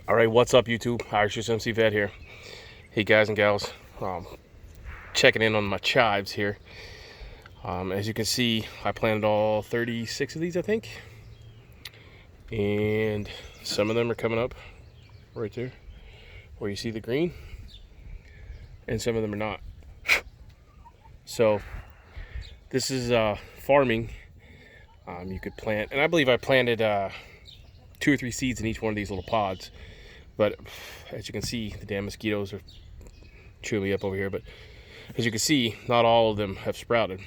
All right, what's up, YouTube? USMC Vet here. Hey, guys and gals, checking in on my chives here. As you can see, I planted all 36 of these, I think, and some of them are coming up right there, where you see the green, and some of them are not. So this is farming. You could plant, and I believe I planted 2 or 3 seeds in each one of these little pods. But as you can see, the damn mosquitoes are chewing me up over here. But as you can see, not all of them have sprouted.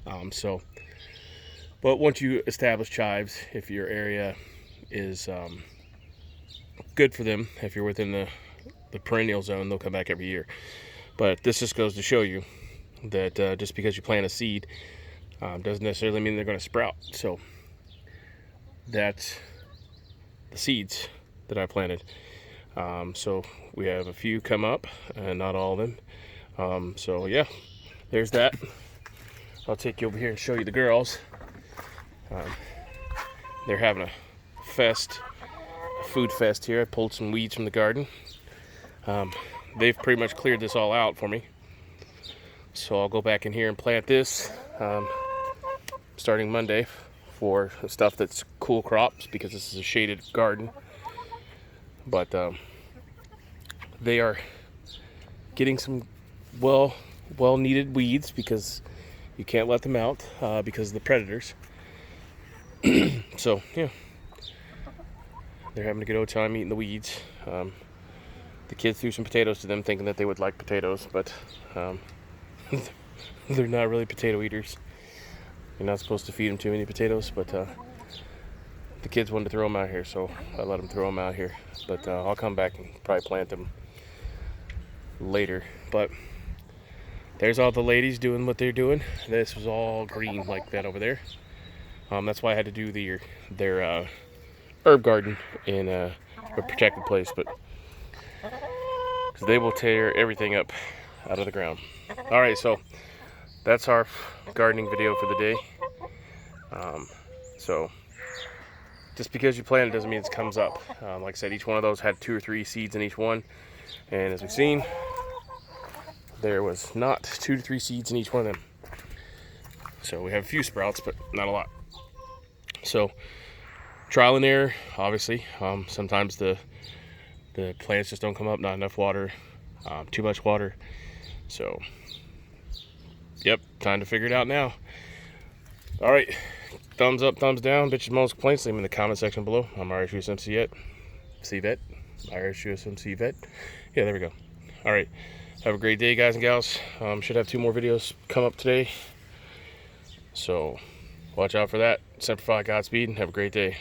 But once you establish chives, if your area is good for them, if you're within the perennial zone, they'll come back every year. But this just goes to show you that just because you plant a seed doesn't necessarily mean they're going to sprout. So that's the seeds that I planted. So we have a few come up and not all of them. So yeah, there's that. I'll take you over here and show you the girls. They're having a food fest here. I pulled some weeds from the garden. They've pretty much cleared this all out for me. So I'll go back in here and plant this starting Monday for stuff that's cool crops, because this is a shaded garden. But they are getting some well needed weeds, because you can't let them out because of the predators. So yeah, they're having a good old time eating the weeds. The kids threw some potatoes to them, thinking that they would like potatoes, but they're not really potato eaters. You're not supposed to feed them too many potatoes, but the kids wanted to throw them out here, so I let them throw them out here. But I'll come back and probably plant them later. But there's all the ladies doing what they're doing. This was all green like that over there. That's why I had to do their herb garden in a protected place, but because they will tear everything up out of the ground. All right, so that's our gardening video for the day. So just because you plant it doesn't mean it comes up. Like I said, each one of those had 2 or 3 seeds in each one, and as we've seen, there was not 2 to 3 seeds in each one of them. So we have a few sprouts, but not a lot. So trial and error, obviously. Sometimes the plants just don't come up, not enough water, too much water. So yep, time to figure it out now. All right, thumbs up, thumbs down, bitches, most complaints, leave them in the comment section below. I'm USMC Vet. USMC Vet. Yeah, there we go. All right, have a great day, guys and gals. Should have 2 more videos come up today, so watch out for that. Semper Fi, Godspeed, and have a great day.